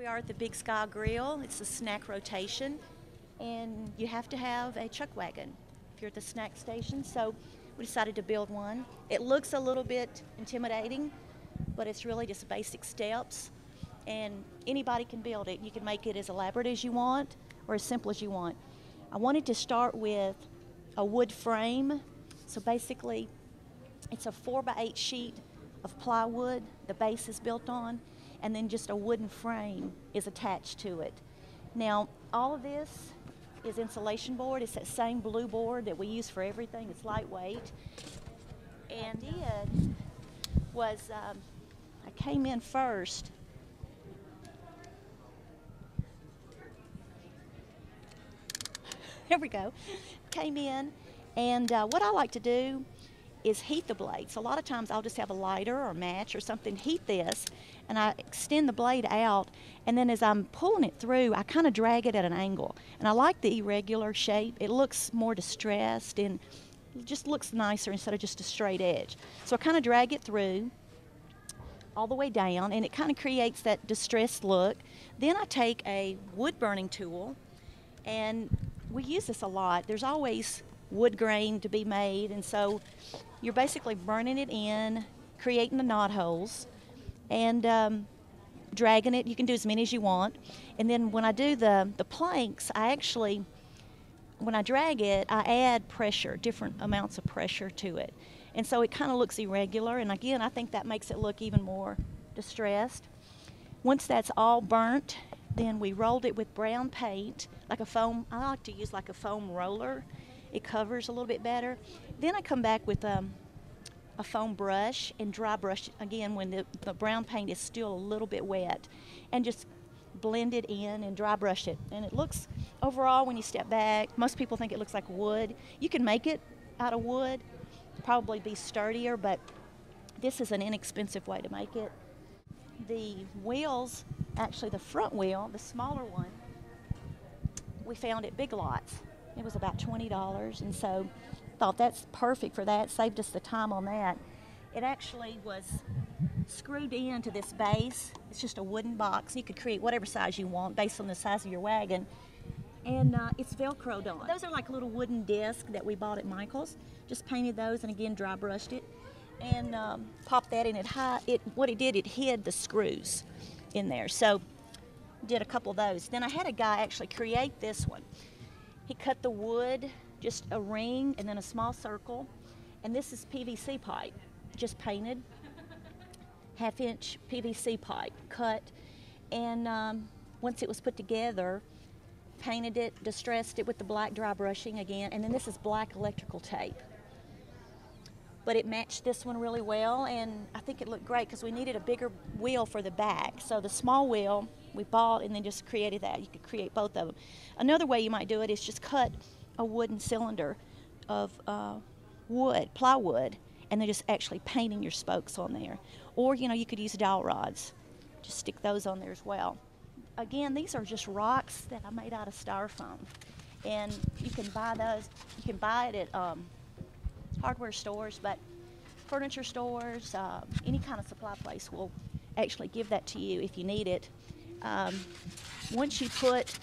We are at the Big Sky Grill. It's a snack rotation, and you have to have a chuck wagon if you're at the snack station. So we decided to build one. It looks a little bit intimidating, but it's really just basic steps, and anybody can build it. You can make it as elaborate as you want or as simple as you want. I wanted to start with a wood frame. So basically, it's a 4x8 sheet of plywood the base is built on, and then just a wooden frame is attached to it. Now, all of this is insulation board. It's that same blue board that we use for everything. It's lightweight. And did was I came in first. There we go. Came in, and what I like to do is heat the blade. So a lot of times I'll just have a lighter or a match or something, heat this, and I extend the blade out, and then as I'm pulling it through, I kind of drag it at an angle. And I like the irregular shape. It looks more distressed, and it just looks nicer instead of just a straight edge. So I kind of drag it through all the way down, and it kind of creates that distressed look. Then I take a wood burning tool, and we use this a lot. There's always wood grain to be made, and so you're basically burning it in, creating the knot holes, and dragging it. You can do as many as you want. And then when I do the planks, when I drag it, I add pressure, different amounts of pressure to it. And so it kind of looks irregular, and again, I think that makes it look even more distressed. Once that's all burnt, then we rolled it with brown paint, like a foam. I like to use like a foam roller. It covers a little bit better. Then I come back with a foam brush and dry brush it again when the brown paint is still a little bit wet, and just blend it in and dry brush it. And it looks, overall, when you step back, most people think it looks like wood. You can make it out of wood, probably be sturdier, but this is an inexpensive way to make it. The wheels, actually the front wheel, the smaller one, we found at Big Lots. It was about $20, and so thought that's perfect for that. Saved us the time on that. It actually was screwed into this base. It's just a wooden box. You could create whatever size you want based on the size of your wagon, and it's Velcroed on. Those are like little wooden discs that we bought at Michael's. Just painted those and again dry brushed it, and popped that in. What it did, it hid the screws in there. So did a couple of those. Then I had a guy actually create this one. He cut the wood, just a ring and then a small circle, and this is PVC pipe, just painted, half-inch PVC pipe, cut, and once it was put together, painted it, distressed it with the black dry brushing again, and then this is black electrical tape. But it matched this one really well, and I think it looked great because we needed a bigger wheel for the back. So the small wheel we bought and then just created that. You could create both of them. Another way you might do it is just cut a wooden cylinder of wood, plywood, and then just actually painting your spokes on there. Or, you could use dowel rods. Just stick those on there as well. Again, these are just rocks that I made out of styrofoam. And you can buy those. You can buy it at hardware stores, but furniture stores, any kind of supply place will actually give that to you if you need it. Once you put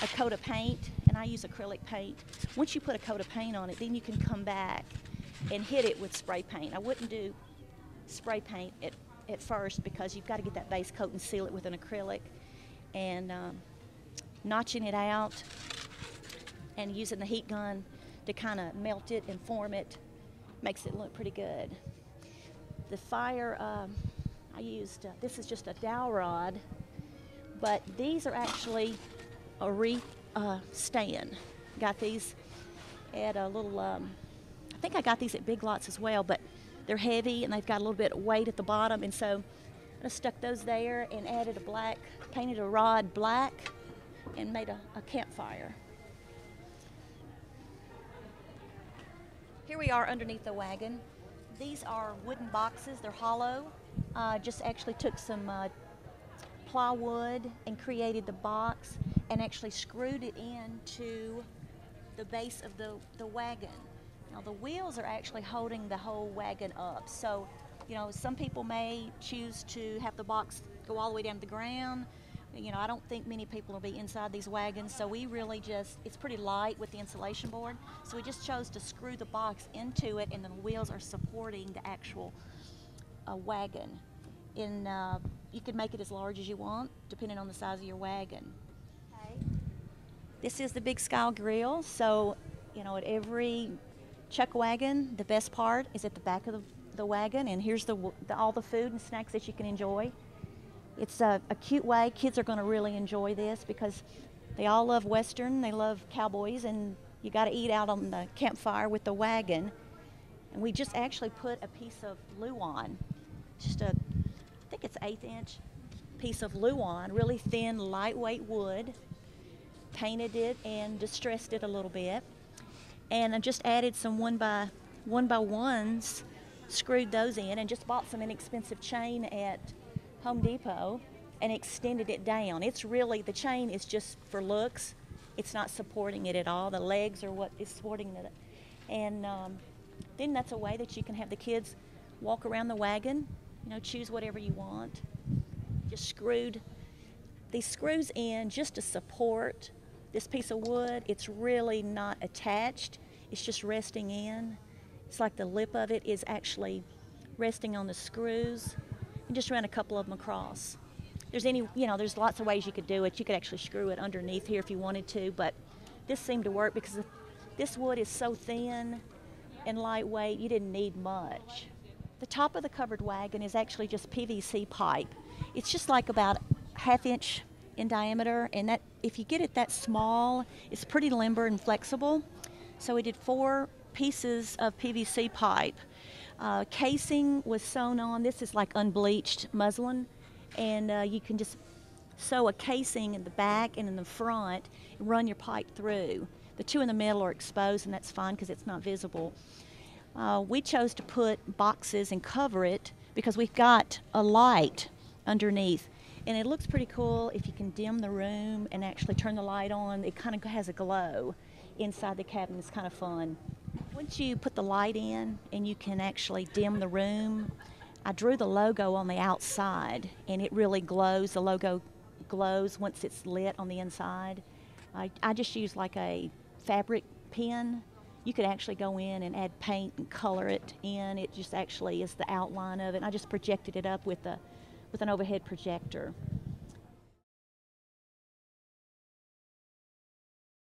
a coat of paint, and I use acrylic paint, once you put a coat of paint on it, then you can come back and hit it with spray paint. I wouldn't do spray paint at first because you've got to get that base coat and seal it with an acrylic, and notching it out and using the heat gun to kind of melt it and form it makes it look pretty good. The fire, I used, this is just a dowel rod, but these are actually a wreath stand. Got these at a little, I think I got these at Big Lots as well, but they're heavy and they've got a little bit of weight at the bottom, and so I stuck those there and added a black, painted a rod black, and made a campfire. Here we are underneath the wagon. These are wooden boxes. They're hollow. Just actually took some plywood and created the box and actually screwed it into the base of the wagon. Now the wheels are actually holding the whole wagon up. So, some people may choose to have the box go all the way down to the ground, You know, I don't think many people will be inside these wagons, so we really just, it's pretty light with the insulation board, so we just chose to screw the box into it, and the wheels are supporting the actual wagon. And you can make it as large as you want, depending on the size of your wagon. Okay. This is the big scale grill, so, you know, at every chuck wagon, the best part is at the back of the wagon, and here's all the food and snacks that you can enjoy. It's a cute way. Kids are going to really enjoy this because they all love Western, they love cowboys, and you got to eat out on the campfire with the wagon. And we just actually put a piece of Luan, just I think it's 1/8 inch piece of Luan, really thin, lightweight wood, painted it and distressed it a little bit. And I just added some one by ones, screwed those in, and just bought some inexpensive chain at Home Depot and extended it down. It's really, the chain is just for looks. It's not supporting it at all. The legs are what is supporting it. And then that's a way that you can have the kids walk around the wagon, you know, choose whatever you want. Just screwed these screws in just to support this piece of wood. It's really not attached. It's just resting in. It's like the lip of it is actually resting on the screws. And just ran a couple of them across. There's lots of ways you could do it. You could actually screw it underneath here if you wanted to, but this seemed to work because this wood is so thin and lightweight, you didn't need much. The top of the covered wagon is actually just PVC pipe. It's just like about 1/2 inch in diameter, and that, if you get it that small, it's pretty limber and flexible. So we did 4 pieces of PVC pipe. Casing was sewn on. This is like unbleached muslin, and you can just sew a casing in the back and in the front and run your pipe through. The 2 in the middle are exposed, and that's fine because it's not visible. We chose to put boxes and cover it because we've got a light underneath, and it looks pretty cool if you can dim the room and actually turn the light on. It kind of has a glow inside the cabin. It's kind of fun. Once you put the light in and you can actually dim the room, I drew the logo on the outside, and it really glows. The logo glows once it's lit on the inside. I just used like a fabric pen. You could actually go in and add paint and color it in. It just actually is the outline of it. And I just projected it up with an overhead projector.